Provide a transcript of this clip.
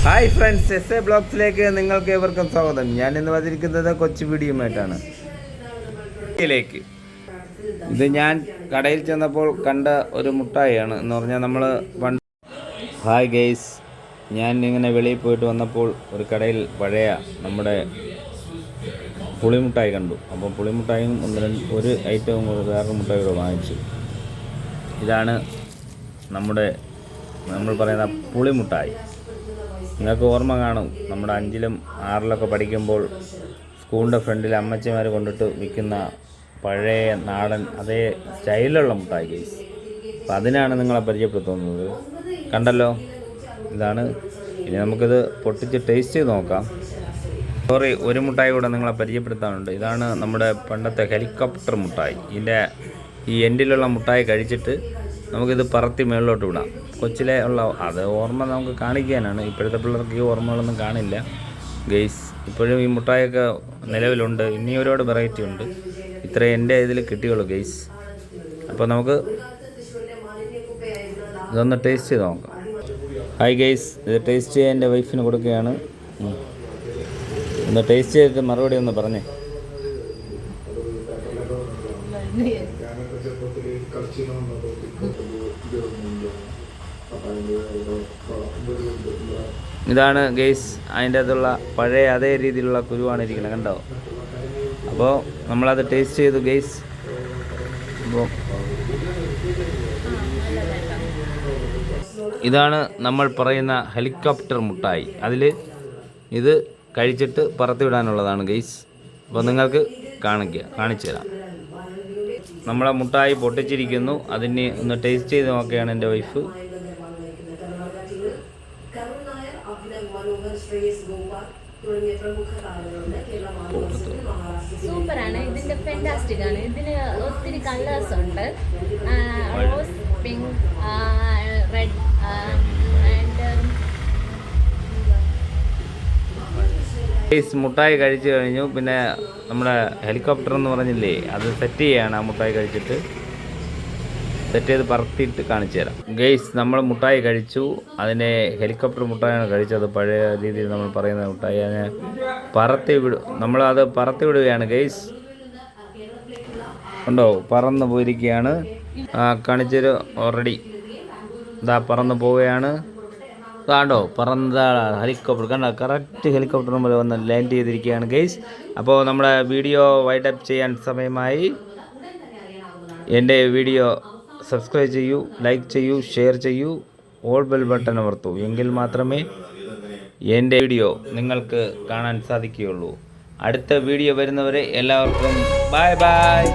Hi friends, S A ബ്ലോഗ്സിലേക്ക് നിങ്ങൾക്ക് ഏവർക്കും സ്വാഗതം. ഞാൻ ഇന്ന് വന്നിരിക്കുന്നത് കൊച്ചു വീഡിയോയുമായിട്ടാണ്. ഇത് ഞാൻ കടയിൽ ചെന്നപ്പോൾ കണ്ട ഒരു മുട്ടായിയാണ് എന്ന് പറഞ്ഞാൽ നമ്മൾ പണ്ട്. ഹായ് ഗെയ്സ്, ഞാൻ ഇങ്ങനെ വെളിയിൽ പോയിട്ട് വന്നപ്പോൾ ഒരു കടയിൽ പഴയ നമ്മുടെ പുളിമുട്ടായി കണ്ടു. അപ്പോൾ പുളിമുട്ടായും ഒരു ഐറ്റവും വേറൊരു മുട്ടായി കൂടെ വാങ്ങിച്ചു. ഇതാണ് നമ്മൾ പറയുന്ന പുളിമുട്ടായി. നിങ്ങൾക്ക് ഓർമ്മ കാണും, നമ്മുടെ 5ലും 6ലൊക്കെ പഠിക്കുമ്പോൾ സ്കൂളിൻ്റെ ഫ്രണ്ടിൽ അമ്മച്ചിമാർ കൊണ്ടിട്ട് വിൽക്കുന്ന പഴയ നാടൻ അതേ സ്റ്റൈലിലുള്ള മുട്ടായി ഗെയ്സ്. അപ്പം അതിനാണ് നിങ്ങളെ പരിചയപ്പെടുത്തുന്നത്. കണ്ടല്ലോ, ഇതാണ്. ഇനി നമുക്കിത് പൊട്ടിച്ച് ടേസ്റ്റ് ചെയ്ത് നോക്കാം. ഒരു മുട്ടായി കൂടെ നിങ്ങളെ പരിചയപ്പെടുത്താനുണ്ട്. ഇതാണ് നമ്മുടെ പണ്ടത്തെ ഹെലികോപ്റ്റർ മുട്ടായി. ഇതിൻ്റെ ഈ എൻഡിലുള്ള മുട്ടായി കഴിച്ചിട്ട് നമുക്കിത് പറത്തി മേളിലോട്ട് വിടാം. കൊച്ചിലെ ഉള്ള അത് ഓർമ്മ നമുക്ക് കാണിക്കാനാണ്. ഇപ്പോഴത്തെ പിള്ളേർക്ക് ഈ ഓർമ്മകളൊന്നും കാണില്ല ഗെയ്സ്. ഇപ്പോഴും ഈ മുട്ടായൊക്കെ നിലവിലുണ്ട്. ഇനി ഒരുപാട് വെറൈറ്റി ഉണ്ട്. ഇത്രയും എൻ്റെ ഇതിൽ കിട്ടിയുള്ളൂ ഗെയ്സ്. അപ്പോൾ നമുക്ക് ഇതൊന്ന് ടേസ്റ്റ് ചെയ്ത് നോക്കാം. ഹായ് ഗെയ്സ്, ഇത് ടേസ്റ്റ് ചെയ്യാൻ എൻ്റെ വൈഫിന് കൊടുക്കുകയാണ്. ഒന്ന് ടേസ്റ്റ് ചെയ്തിട്ട് മറുപടി ഒന്ന് പറഞ്ഞേ. ഇതാണ് ഗെയ്സ്, അതിൻ്റെ അകത്തുള്ള പഴയ അതേ രീതിയിലുള്ള കുരുവാണ് ഇരിക്കുന്നത്, കണ്ടോ? അപ്പോൾ നമ്മളത് ടേസ്റ്റ് ചെയ്തു ഗെയ്സ്. അപ്പോൾ ഇതാണ് നമ്മൾ പറയുന്ന ഹെലികോപ്റ്റർ മുട്ടായി. ഇത് കഴിച്ചിട്ട് പറത്തിവിടാനുള്ളതാണ് ഗെയ്സ്. അപ്പോൾ നിങ്ങൾക്ക് കാണിച്ചു തരാം. നമ്മളെ മുട്ടായി പൊട്ടിച്ചിരിക്കുന്നു. അതിന് ഒന്ന് ടേസ്റ്റ് ചെയ്ത് നോക്കുകയാണ് എൻ്റെ വൈഫ്. സൂപ്പറാണ്. ഇതിന്റെ ഫാന്റാസ്റ്റിക് ആണ്. ഇതിന് ഒത്തിരി കളേഴ്സ് ഉണ്ട്. റോസ്, പിങ്ക്, റെഡ് മുട്ടായി കഴിച്ചു കഴിഞ്ഞു. പിന്നെ നമ്മുടെ ഹെലികോപ്റ്റർ എന്ന് പറഞ്ഞില്ലേ, അത് സെറ്റ് ചെയ്യാണ്. ആ മുട്ടായി കഴിച്ചിട്ട് സെറ്റ് ചെയ്ത് പറത്തിയിട്ട് കാണിച്ചു തരാം ഗെയ്സ്. നമ്മൾ മുട്ടായി കഴിച്ചു. അതിനെ ഹെലികോപ്റ്റർ മുട്ടായാണ് കഴിച്ചത്. പഴയ രീതിയിൽ നമ്മൾ പറയുന്ന മുട്ടായി. അതിനെ നമ്മളത് പറത്തി വിടുകയാണ് ഗെയ്സ്. ഉണ്ടോ, പറന്ന് പോയിരിക്കുകയാണ്. കാണിച്ചൊരു ഓൾറെഡി ഇതാ പറന്ന് പോവുകയാണ്. കണ്ടോ, പറന്നതാ ഹെലികോപ്റ്റർ. കണ്ടോ, കറക്റ്റ് ഹെലികോപ്റ്റർ മുമ്പിൽ വന്ന് ലാൻഡ് ചെയ്തിരിക്കുകയാണ് ഗെയ്സ്. അപ്പോൾ നമ്മുടെ വീഡിയോ വൈൻഡ് അപ്പ് ചെയ്യാൻ സമയമായി. എൻ്റെ വീഡിയോ സബ്സ്ക്രൈബ് ചെയ്യൂ, ലൈക്ക് ചെയ്യൂ, ഷെയർ ചെയ്യൂ, ഓൾ ബെൽ ബട്ടൺ അമർത്തൂ. എങ്കിൽ മാത്രമേ എൻ്റെ വീഡിയോ നിങ്ങൾക്ക് കാണാൻ സാധിക്കുകയുള്ളൂ. അടുത്ത വീഡിയോ വരുന്നവരെ എല്ലാവർക്കും ബൈ ബൈ.